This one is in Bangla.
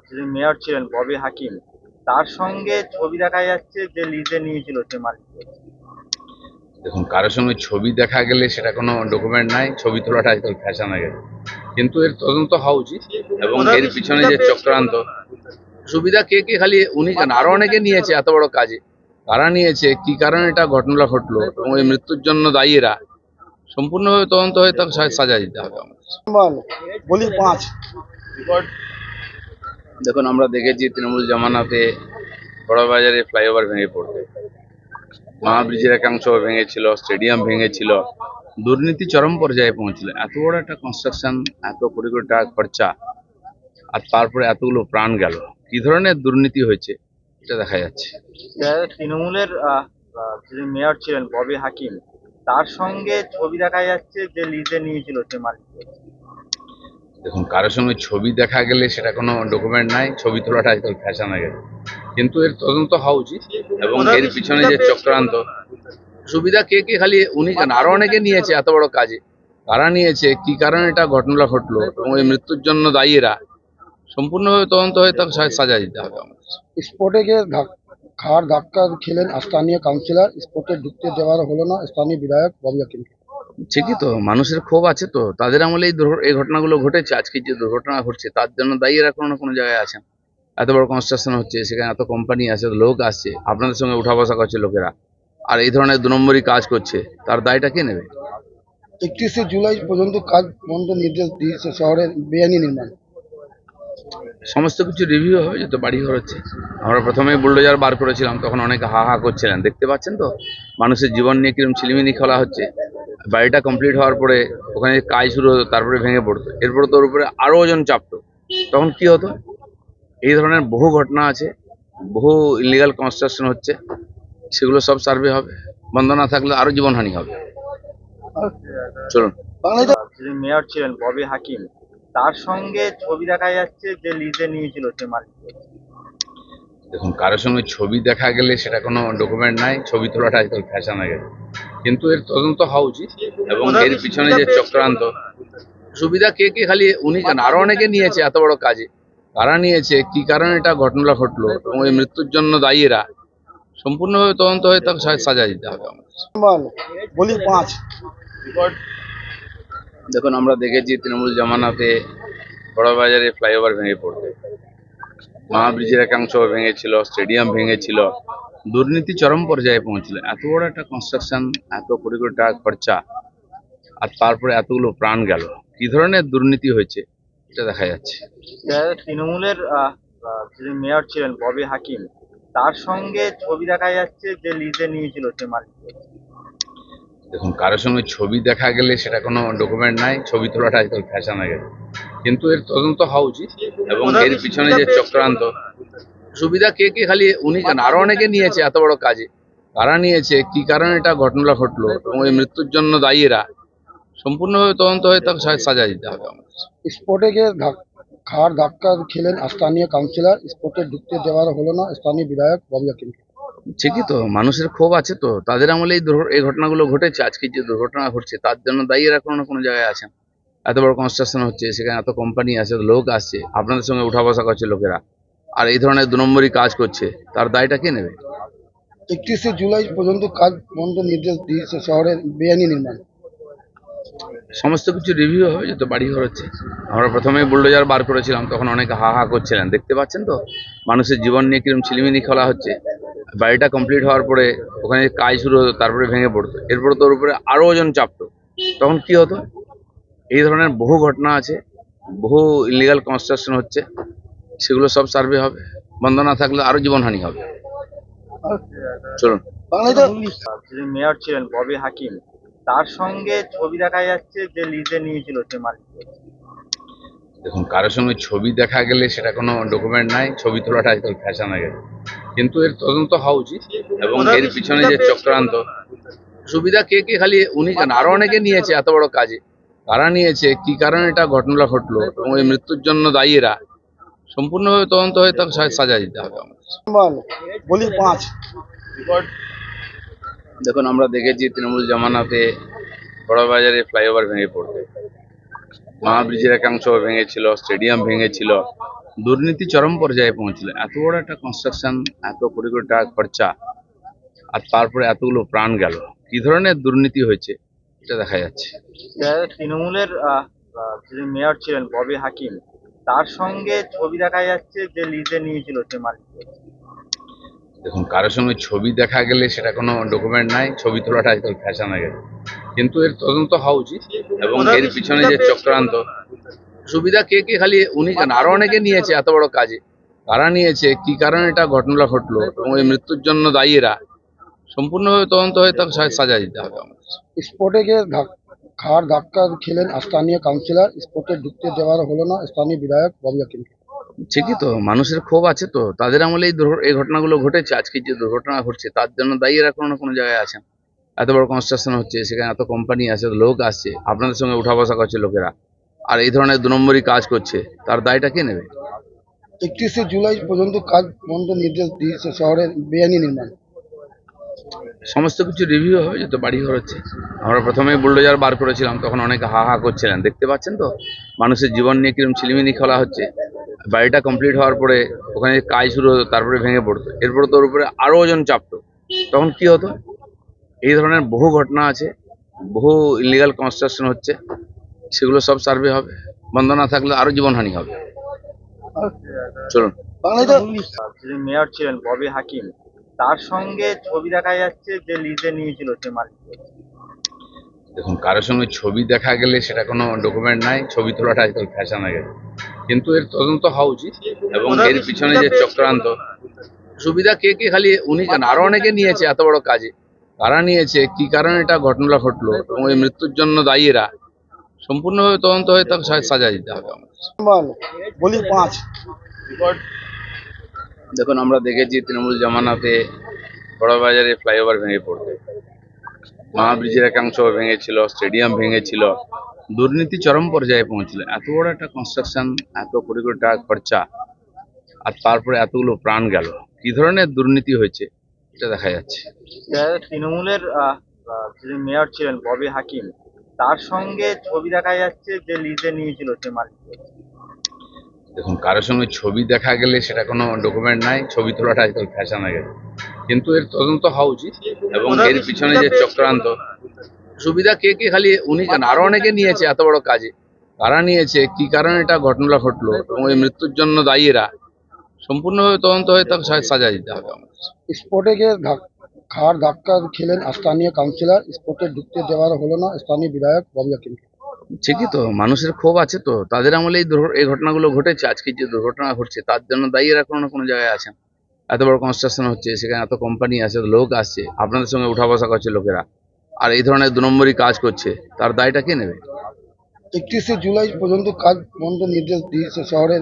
যিনি মেয়র ছিলেন ববি হাকিম, তার সঙ্গে ছবি দেখা যাচ্ছে যে লিজে নিয়েছিল সে মালিক। দেখুন, কারোর সঙ্গে ছবি দেখা গেলে সেটা কোনো ডকুমেন্ট নাই। ছবি তোলাটা আজকাল ফ্যাশন হয়ে গেছে, কিন্তু এর তদন্ত হওয়া উচিত। এবং এর পিছনে যে চক্রান্ত, সুবিধা কে কে, খালি উনি কেন, আরো অনেকে নিয়েছে এত বড় কাজে। কারা নিয়েছে, কি কারণে এটা ঘটনা ঘটলো এবং এই মৃত্যুর জন্য দায়ী এরা, সম্পূর্ণভাবে তদন্ত হয়ে তাকে সাজা দিতে হবে আমাদের। বলি 5। দেখুন, আমরা দেখেছি তৃণমূল জামানাতে বড়বাজারে ফ্লাইওভার ভেঙে পড়তে, মহাব্রিজের একাংশ ভেঙেছিল, স্টেডিয়াম ভেঙেছিল, দুর্নীতি চরম পর্যায়ে পৌঁছলো। এত বড় একটা কনস্ট্রাকশন, এত কোটি কোটি টাকা খরচা, আর তারপরে এতগুলো প্রাণ গেল। কি ধরনের দুর্নীতি হয়েছে এটা দেখা যাচ্ছে। তৃণমূলের যিনি মেয়র ছিলেন ববি হাকিম, তার সঙ্গে ছবি দেখা যাচ্ছে যে লিজে নিয়েছিল সে মালিক। দেখুন, কারোর সঙ্গে ছবি দেখা গেলে সেটা কোনো ডকুমেন্ট নাই। ছবি তোলাটা আজকাল ফ্যাশন হয়ে গেছে, কিন্তু এর তদন্ত হওয়া উচিত। এবং এর পিছনে যে চক্রান্ত, সুবিধা কে কে, খালি উনি কেন, আরো অনেকে নিয়েছে এত বড় কাজে। কারা নিয়েছে, কি কারণে এটা ঘটনা ঘটলো এবং এই মৃত্যুর জন্য দায়ী এরা, সম্পূর্ণভাবে তদন্ত হয়ে তাকে সাজা দিতে হবে আমাদের। স্পটে গিয়ে খাওয়ার ধাক্কা খেলেন স্থানীয় কাউন্সিলর, স্পটে ঢুকতে দেওয়া হলো না স্থানীয় বিধায়ক ববি হাকিমকে। ঠিকই তো, মানুষের ক্ষোভ আছে তো, তাদের আমলে এই ঘটনাগুলো ঘটেছে। আজকে যে দুর্ঘটনা ঘটছে তার জন্য দায়ী এরা কোনো না কোনো জায়গায় আছেন। এত বড় কনস্ট্রাকশন হচ্ছে, সেখানে এত কোম্পানি আছে, লোক আসছে, আপনাদের সঙ্গে উঠা বসা করছে লোকেরা, আর এই ধরনের 2 নম্বরই কাজ করছে, তার দায়টা কে নেবে? 31শে জুলাই পর্যন্ত কাজ বন্ধ নির্দেশ দিয়েছে শহরের বেআইনি নির্মাণ। সমস্ত কিছু রিভিউ হবে, যত বাড়ি ঘর হচ্ছে। আমরা প্রথমে বুলডোজার বার করেছিলাম, তখন অনেকে হা হা করছিলেন। দেখতে পাচ্ছেন তো মানুষের জীবন নিয়ে কিরকম ছিলিমিনি খেলা হচ্ছে। বাড়িটা কমপ্লিট হওয়ার পরে ওখানে কাজ শুরু হতো, তারপরে ভেঙে পড়তো, এরপরে তোর উপরে আরো ওজন চাপতো, তখন কি হতো? এই ধরনের বহু ঘটনা আছে, বহু ইলিগাল কনস্ট্রাকশন হচ্ছে, সেগুলো সব সার্ভে হবে। বন্ধ না থাকলে আরো জীবনহানি হবে। চলুন। যিনি মেয়র ছিলেন ববি হাকিম, তার সঙ্গে ছবি দেখা যাচ্ছে যে লিজে নিয়েছিল সে মালিক। দেখুন, কারোর সঙ্গে ছবি দেখা গেলে সেটা কোনো ডকুমেন্ট নাই। ছবি তোলাটা আজকাল ফ্যাশন হয়ে গেছে, কিন্তু এর তদন্ত হওয়া উচিত। এবং এর পিছনে যে চক্রান্ত, সুবিধা কে কে, খালি উনি কেন, আরো অনেকে নিয়েছে এত বড় কাজে। কারা নিয়েছে, কি কারণে এটা ঘটনা ঘটলো এবং এই মৃত্যুর জন্য দায়ী এরা, সম্পূর্ণভাবে তদন্ত হয়ে তাকে সাজা দিতে হবে আমাদের। বলি 5। দেখুন, আমরা দেখেছি তৃণমূল জামানাতে বড়বাজারে ফ্লাইওভার ভেঙে পড়তে, মহাব্রিজের একাংশ ভেঙেছিল, স্টেডিয়াম ভেঙেছিল, দুর্নীতি চরম পর্যায়ে পৌঁছলো। এত বড় একটা কনস্ট্রাকশন, এত কোটি কোটি টাকা খরচা, আর তারপরে এতগুলো প্রাণ গেল। কি ধরনের দুর্নীতি হয়েছে এটা দেখা যাচ্ছে। তৃণমূলের যিনি মেয়র ছিলেন ববি হাকিম, তার সঙ্গে ছবি দেখা যাচ্ছে যে লিজে নিয়েছিল সে মালিক। দেখুন, কারোর সঙ্গে ছবি দেখা গেলে সেটা কোনো ডকুমেন্ট নাই। ছবি তোলাটা আজকাল ফ্যাশন হয়ে গেছে, কিন্তু এর তদন্ত হওয়া উচিত। এবং এর পিছনে যে চক্রান্ত, সুবিধা কে কে, খালি উনি কেন, আরো অনেকে নিয়েছে এত বড় কাজে। কারা নিয়েছে, কি কারণে এটা ঘটনা ঘটলো এবং এই মৃত্যুর জন্য দায়ী এরা, সম্পূর্ণভাবে তদন্ত হয়ে তাকে সাজা দিতে হবে আমাদের। স্পটে গিয়ে খাওয়ার ধাক্কা খেলেন স্থানীয় কাউন্সিলর, স্পটে ঢুকতে দেওয়া হলো না স্থানীয় বিধায়ক ববি হাকিমকে। ঠিকই তো, মানুষের ক্ষোভ আছে তো, তাদের আমলে এই ঘটনাগুলো ঘটেছে। আজকে যে দুর্ঘটনা ঘটছে তার জন্য দায়ী এরা কোনো না কোনো জায়গায় আছেন। এত বড় কনস্ট্রাকশন হচ্ছে, সেখানে এত কোম্পানি আছে, লোক আসছে, আপনাদের সঙ্গে উঠা বসা করছে লোকেরা, আর এই ধরনের 2 নম্বরই কাজ করছে, তার দায়টা কে নেবে? 31শে জুলাই পর্যন্ত কাজ বন্ধ নির্দেশ দিয়েছে শহরের বেআইনি নির্মাণ। সমস্ত কিছু রিভিউ হবে, যত বাড়ি ঘর হচ্ছে। আমরা প্রথমে বুলডোজার বার করেছিলাম, তখন অনেকে হা হা করছিলেন। দেখতে পাচ্ছেন তো মানুষের জীবন নিয়ে কিরকম ছিলিমিনি খেলা হচ্ছে। বাড়িটা কমপ্লিট হওয়ার পরে ওখানে কাজ শুরু হতো, তারপরে ভেঙে পড়তো, এরপরে তোর উপরে আরো ওজন চাপতো, তখন কি হতো? এই ধরনের বহু ঘটনা আছে, বহু ইলিগাল কনস্ট্রাকশন হচ্ছে, সেগুলো সব সার্ভে হবে। বন্ধ না থাকলে আরো জীবনহানি হবে। চলুন। যিনি মেয়র ছিলেন ববি হাকিম, তার সঙ্গে ছবি দেখা যাচ্ছে যে লিজে নিয়েছিল সে মালিক। দেখুন, কারোর সঙ্গে ছবি দেখা গেলে সেটা কোনো ডকুমেন্ট নাই। ছবি তোলাটা আজকাল ফ্যাশন হয়ে গেছে, কিন্তু এর তদন্ত হওয়া উচিত। এবং এর পিছনে যে চক্রান্ত, সুবিধা কে কে, খালি উনি কেন, আরো অনেকে নিয়েছে এত বড় কাজে। কারা নিয়েছে, কি কারণে এটা ঘটনা ঘটলো এবং এই মৃত্যুর জন্য দায়ী এরা, সম্পূর্ণভাবে তদন্ত হয়ে তাকে সাজা দিতে হবে আমাদের। বলি 5। দেখুন, আমরা দেখেছি তৃণমূল জামানাতে বড়বাজারে ফ্লাইওভার ভেঙে পড়তে, মহাব্রিজের একাংশ ভেঙেছিল, স্টেডিয়াম ভেঙেছিল, দুর্নীতি চরম পর্যায়ে পৌঁছলো। এত বড় একটা কনস্ট্রাকশন, এত কোটি কোটি টাকা খরচা, আর তারপরে এতগুলো প্রাণ গেল। কি ধরনের দুর্নীতি হয়েছে এটা দেখা যাচ্ছে। তৃণমূলের যিনি মেয়র ছিলেন ববি হাকিম, তার সঙ্গে ছবি দেখা যাচ্ছে যে লিজে নিয়েছিল সে মালিক। দেখুন, কারোর সঙ্গে ছবি দেখা গেলে সেটা কোনো ডকুমেন্ট নাই, ছবি তোলাটা আজকাল ফ্যাশন হয়ে গেছে। কিন্তু এর তদন্ত হওয়া উচিত এবং এর পিছনে যে চক্রান্ত, সুবিধা কে কে, খালি উনি কেন, আরো অনেকে নিয়েছে এত বড় কাজে। কারা নিয়েছে, কি কারণে এটা ঘটনা ঘটলো এবং এই মৃত্যুর জন্য দায়ী এরা, সম্পূর্ণভাবে তদন্ত হয়ে তাকে সাজা দিতে হবে আমাদের। স্পটে গিয়ে খাওয়ার ধাক্কা খেলেন স্থানীয় কাউন্সিলর, স্পটে ঢুকতে দেওয়ার হলো না স্থানীয় বিধায়ক ববি হাকিমকে। ঠিকই তো, মানুষের ক্ষোভ আছে তো, তাদের আমলে এই ঘটনাগুলো ঘটেছে। আজকে যে দুর্ঘটনা ঘটছে তার জন্য দায়ী এরা কোনো না কোনো জায়গায় আছেন। এত বড় কনস্ট্রাকশন হচ্ছে, সেখানে এত কোম্পানি আছে, লোক আসছে, আপনাদের সঙ্গে উঠা বসা করছে লোকেরা, আর এই ধরনের 2 নম্বরই কাজ করছে, তার দায়টা কে নেবে? 31শে জুলাই পর্যন্ত কাজ বন্ধ নির্দেশ দিয়েছে শহরের বেআইনি নির্মাণ। সমস্ত কিছু রিভিউ হবে, যত বাড়ি ঘর হচ্ছে। আমরা প্রথমেই বুলডোজার বার করেছিলাম, তখন অনেকে হা হা করছিলেন, দেখতে পাচ্ছেন তো মানুষের জীবন নিয়ে কিরকম ছিলিমিনি খেলা হচ্ছে। বাড়িটা কমপ্লিট হওয়ার পরে ওখানে কাজ শুরু হতো, তারপরে ভেঙে পড়তো, এরপরে তোর উপরে আরো ওজন চাপতো, তখন কি হতো? এই ধরনের বহু ঘটনা আছে, বহু ইলিগাল কনস্ট্রাকশন হচ্ছে, সেগুলো সব সার্ভে হবে। বন্ধ না থাকলে আরো জীবনহানি হবে। চলুন। যিনি মেয়র ছিলেন ববি হাকিম, তার সঙ্গে ছবি দেখা যাচ্ছে যে লিজে নিয়েছিল সে মালিক। দেখুন, কারোর সঙ্গে ছবি দেখা গেলে সেটা কোনো ডকুমেন্ট নাই, ছবি তোলাটা আজকাল ফ্যাশন হয়ে গেছে। কিন্তু এর তদন্ত হওয়া উচিত এবং এর পিছনে যে চক্রান্ত, সুবিধা কে কে, খালি উনি কেন, আরো অনেকে নিয়েছে এত বড় কাজে। কারা নিয়েছে, কি কারণে এটা ঘটনা ঘটলো এবং এই মৃত্যুর জন্য দায়ী এরা, সম্পূর্ণভাবে তদন্ত হয়ে তাকে সাজা দিতে হবে আমাদের। বলি 5 দেখুন, আমরা দেখেছি তৃণমূল জামানাতে বড়বাজারে ফ্লাইওভার ভেঙে পড়তে, মহাব্রিজের একাংশ ভেঙেছিল, স্টেডিয়াম ভেঙেছিল, দুর্নীতি চরম পর্যায়ে পৌঁছলো। এত বড় একটা কনস্ট্রাকশন, এত কোটি কোটি টাকা খরচা, আর তারপরে এতগুলো প্রাণ গেল। কি ধরনের দুর্নীতি হয়েছে এটা দেখা যাচ্ছে। তৃণমূলের যিনি মেয়র ছিলেন ববি হাকিম, তার সঙ্গে ছবি দেখা যাচ্ছে যে লিজে নিয়েছিল সে মালিক। দেখুন, কারোর সঙ্গে ছবি দেখা গেলে সেটা কোনো ডকুমেন্ট নাই, ছবি তোলাটা আজকাল ফ্যাশন হয়ে গেছে। কিন্তু এর তদন্ত হওয়া উচিত এবং এর পিছনে যে চক্রান্ত, সুবিধা কে কে, খালি উনি কেন, আরো অনেকে নিয়েছে এত বড় কাজে। কারা নিয়েছে, কি কারণে এটা ঘটনা ঘটলো এবং এই মৃত্যুর জন্য দায়ী এরা, সম্পূর্ণভাবে তদন্ত হয়ে তাকে সাজা দিতে হবে আমাদের। স্পটে গিয়ে খাওয়ার ধাক্কা খেলেন স্থানীয় কাউন্সিলর, স্পটে ঢুকতে দেওয়ার হলো না স্থানীয় বিধায়ক ববি হাকিমকে। ঠিকই তো, মানুষের ক্ষোভ আছে তো, তাদের আমলে এই ঘটনাগুলো ঘটেছে। আজকে যে দুর্ঘটনা ঘটছে তার জন্য দায়ী এরা কোনো না কোনো জায়গায় আছেন। এত বড় কনস্ট্রাকশন হচ্ছে, সেখানে এত কোম্পানি আছে, লোক আসছে, আপনাদের সঙ্গে উঠা বসা করছে লোকেরা, আর এই ধরনের 2 নম্বরই কাজ করছে, তার দায়টা কে নেবে? 31শে জুলাই পর্যন্ত কাজ বন্ধ নির্দেশ দিয়েছে শহরের